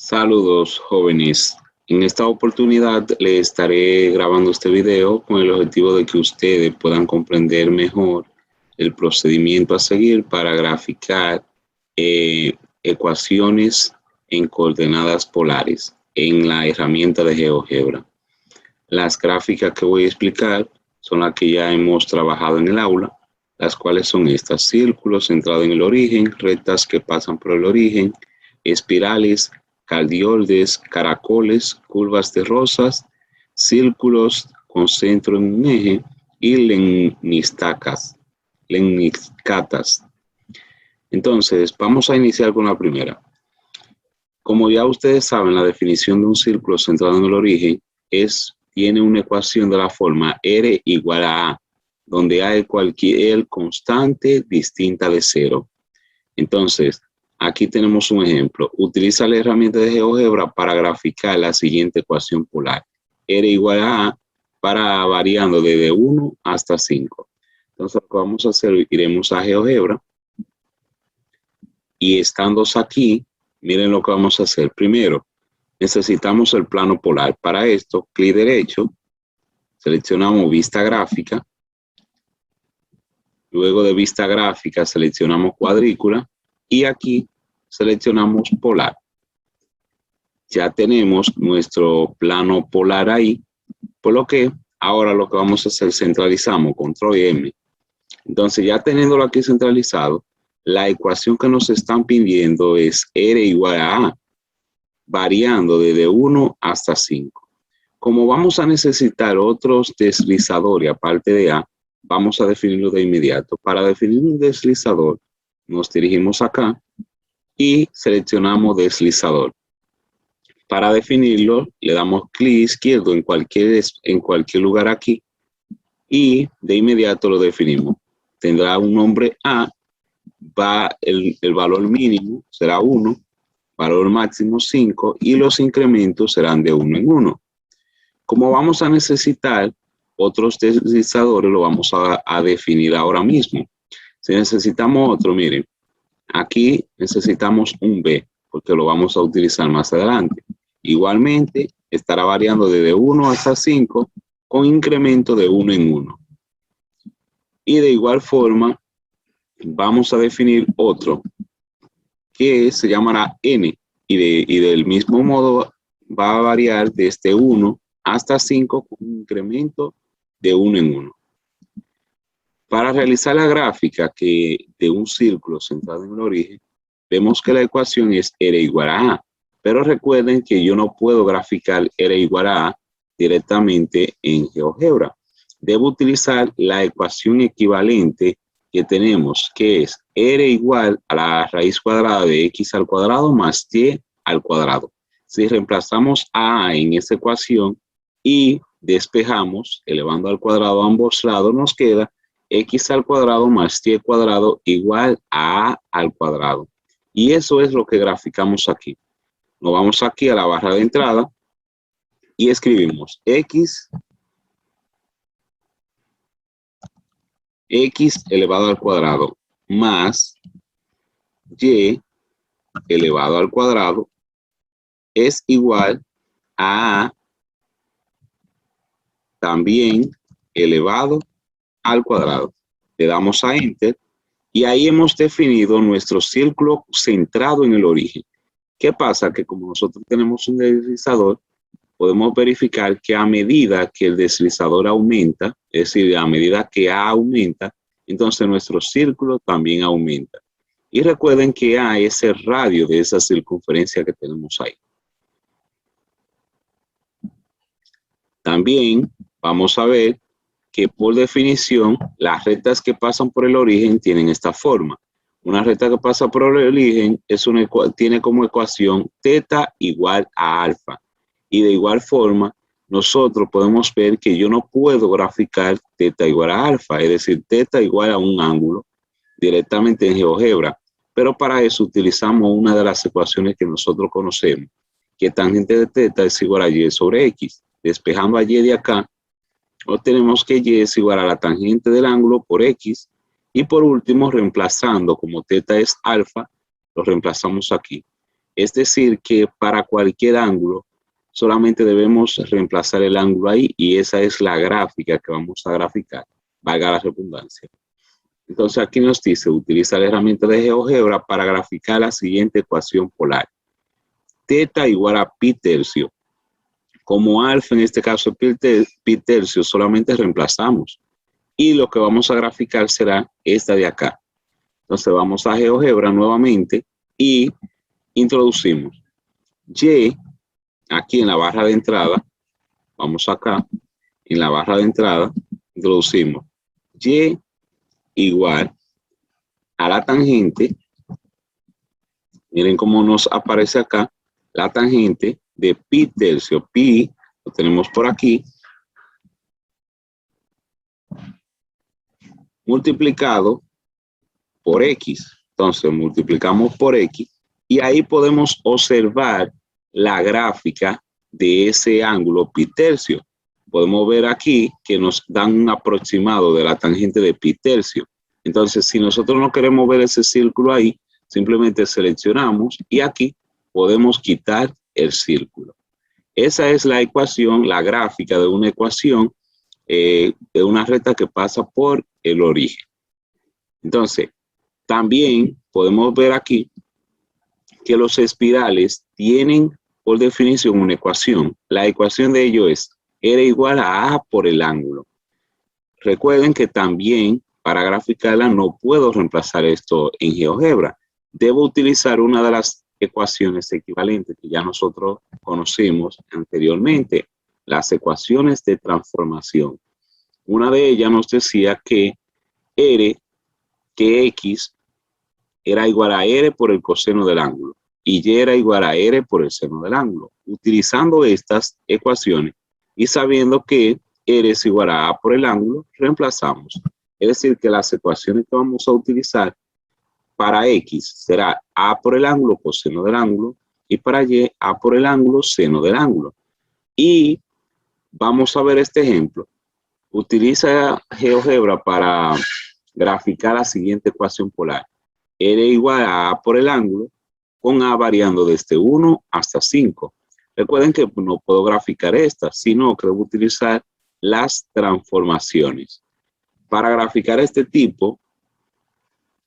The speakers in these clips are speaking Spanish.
Saludos jóvenes, en esta oportunidad les estaré grabando este video con el objetivo de que ustedes puedan comprender mejor el procedimiento a seguir para graficar ecuaciones en coordenadas polares en la herramienta de GeoGebra. Las gráficas que voy a explicar son las que ya hemos trabajado en el aula, las cuales son estas: círculos centrados en el origen, rectas que pasan por el origen, espirales, cardioides, caracoles, curvas de rosas, círculos con centro en un eje y lemniscatas. Entonces, vamos a iniciar con la primera. Como ya ustedes saben, la definición de un círculo centrado en el origen tiene una ecuación de la forma R igual a A, donde A es cualquier constante distinta de cero. Entonces, aquí tenemos un ejemplo. Utiliza la herramienta de GeoGebra para graficar la siguiente ecuación polar. R igual a A para variando desde 1 hasta 5. Entonces, lo que vamos a hacer, iremos a GeoGebra. Y estando aquí, miren lo que vamos a hacer. Primero, necesitamos el plano polar. Para esto, clic derecho, seleccionamos vista gráfica. Luego de vista gráfica, seleccionamos cuadrícula. Y aquí seleccionamos polar. Ya tenemos nuestro plano polar ahí, por lo que ahora lo que vamos a hacer, centralizamos, control M. Entonces, ya teniéndolo aquí centralizado, la ecuación que nos están pidiendo es R igual a A, variando desde 1 hasta 5. Como vamos a necesitar otros deslizadores aparte de A, vamos a definirlo de inmediato. Para definir un deslizador, nos dirigimos acá y seleccionamos deslizador. Para definirlo, le damos clic izquierdo en cualquier lugar aquí y de inmediato lo definimos. Tendrá un nombre A, el valor mínimo será 1, valor máximo 5 y los incrementos serán de 1 en 1. Como vamos a necesitar otros deslizadores, lo vamos a definir ahora mismo. Si necesitamos otro, miren, aquí necesitamos un B, porque lo vamos a utilizar más adelante. Igualmente, estará variando desde 1 hasta 5, con incremento de 1 en 1. Y de igual forma, vamos a definir otro, que se llamará N, y del mismo modo va a variar desde 1 hasta 5, con un incremento de 1 en 1. Para realizar la gráfica de un círculo centrado en el origen, vemos que la ecuación es R igual a A, pero recuerden que yo no puedo graficar R igual a A directamente en GeoGebra. Debo utilizar la ecuación equivalente que tenemos, que es R igual a la raíz cuadrada de X al cuadrado más Y al cuadrado. Si reemplazamos a A en esta ecuación y despejamos, elevando al cuadrado a ambos lados, nos queda X al cuadrado más Y al cuadrado igual a A al cuadrado. Y eso es lo que graficamos aquí. Nos vamos aquí a la barra de entrada y escribimos X elevado al cuadrado más Y elevado al cuadrado es igual a también elevado al cuadrado. Le damos a Enter y ahí hemos definido nuestro círculo centrado en el origen. ¿Qué pasa? Que como nosotros tenemos un deslizador, podemos verificar que a medida que el deslizador aumenta, es decir, a medida que A aumenta, entonces nuestro círculo también aumenta. Y recuerden que A es el radio de esa circunferencia que tenemos ahí. También vamos a ver que por definición las rectas que pasan por el origen tienen esta forma. Una recta que pasa por el origen tiene como ecuación θ igual a alfa. Y de igual forma, nosotros podemos ver que yo no puedo graficar θ igual a alfa, es decir, θ igual a un ángulo directamente en GeoGebra. Pero para eso utilizamos una de las ecuaciones que nosotros conocemos, que tangente de θ es igual a y sobre x. Despejando a y de acá, obtenemos que y es igual a la tangente del ángulo por x. Y por último, reemplazando, como θ es alfa, lo reemplazamos aquí. Es decir, que para cualquier ángulo solamente debemos reemplazar el ángulo ahí y esa es la gráfica que vamos a graficar, valga la redundancia. Entonces aquí nos dice, utiliza la herramienta de GeoGebra para graficar la siguiente ecuación polar. Teta igual a pi tercio. Como alfa, en este caso pi tercio, solamente reemplazamos. Y lo que vamos a graficar será esta de acá. Entonces vamos a GeoGebra nuevamente y introducimos Y aquí en la barra de entrada. Vamos acá, en la barra de entrada, introducimos Y igual a la tangente. Miren cómo nos aparece acá la tangente de pi tercio. Pi lo tenemos por aquí, multiplicado por X. Entonces multiplicamos por X y ahí podemos observar la gráfica de ese ángulo pi tercio. Podemos ver aquí que nos dan un aproximado de la tangente de pi tercio. Entonces, si nosotros no queremos ver ese círculo ahí, simplemente seleccionamos y aquí podemos quitar el círculo. Esa es la ecuación, la gráfica de una ecuación de una recta que pasa por el origen. Entonces, también podemos ver aquí que los espirales tienen por definición una ecuación. La ecuación de ello es R igual a por el ángulo. Recuerden que también para graficarla no puedo reemplazar esto en GeoGebra. Debo utilizar una de las ecuaciones equivalentes que ya nosotros conocimos anteriormente, las ecuaciones de transformación. Una de ellas nos decía que X era igual a R por el coseno del ángulo y Y era igual a R por el seno del ángulo. Utilizando estas ecuaciones y sabiendo que R es igual a por el ángulo, reemplazamos. Es decir, que las ecuaciones que vamos a utilizar para X será A por el ángulo coseno del ángulo y para Y A por el ángulo seno del ángulo. Y vamos a ver este ejemplo. Utiliza GeoGebra para graficar la siguiente ecuación polar. R igual a A por el ángulo, con A variando desde 1 hasta 5. Recuerden que no puedo graficar esta, sino que debo utilizar las transformaciones. Para graficar este tipo,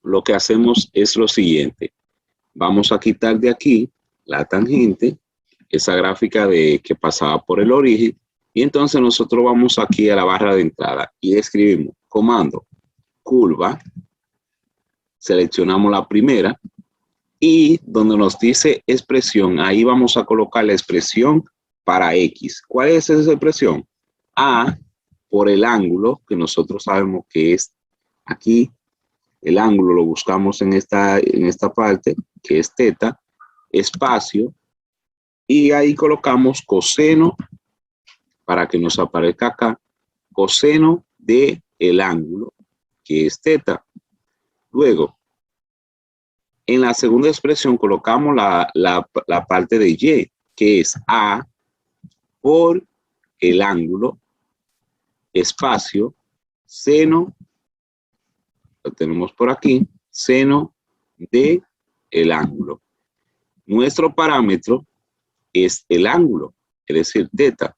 lo que hacemos es lo siguiente. Vamos a quitar de aquí la tangente, esa gráfica que pasaba por el origen, y entonces nosotros vamos aquí a la barra de entrada y escribimos comando curva, seleccionamos la primera y donde nos dice expresión, ahí vamos a colocar la expresión para X. ¿Cuál es esa expresión? A por el ángulo, que nosotros sabemos que es aquí, el ángulo lo buscamos en esta parte, que es teta, espacio, y ahí colocamos coseno, para que nos aparezca acá, coseno de el ángulo, que es teta. Luego, en la segunda expresión colocamos la parte de Y, que es A por el ángulo, espacio, seno, lo tenemos por aquí, seno de el ángulo. Nuestro parámetro es el ángulo, es decir, teta.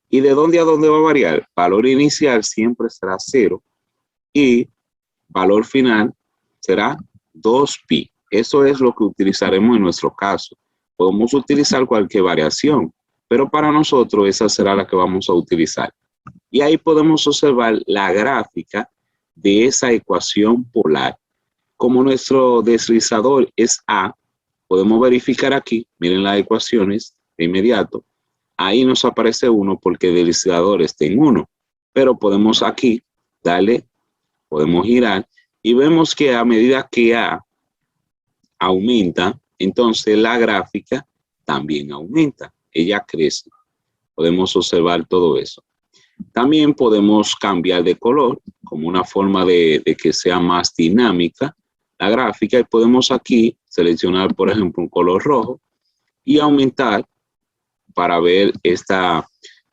¿Y de dónde a dónde va a variar? Valor inicial siempre será 0 y valor final será 2pi. Eso es lo que utilizaremos en nuestro caso. Podemos utilizar cualquier variación, pero para nosotros esa será la que vamos a utilizar. Y ahí podemos observar la gráfica de esa ecuación polar. Como nuestro deslizador es A, podemos verificar aquí, miren las ecuaciones de inmediato. Ahí nos aparece 1 porque el deslizador está en 1, pero podemos aquí darle, podemos girar y vemos que a medida que A aumenta, entonces la gráfica también aumenta, ella crece. Podemos observar todo eso. También podemos cambiar de color como una forma de que sea más dinámica la gráfica y podemos aquí seleccionar, por ejemplo, un color rojo y aumentar para ver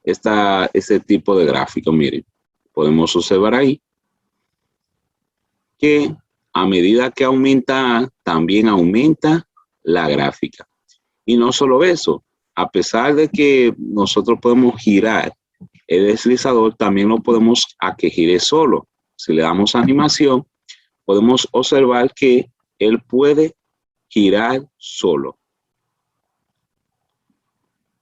este tipo de gráfico. Miren, podemos observar ahí que a medida que aumenta, también aumenta la gráfica. Y no solo eso, a pesar de que nosotros podemos girar el deslizador, también lo podemos a que gire solo. Si le damos animación, podemos observar que él puede girar solo.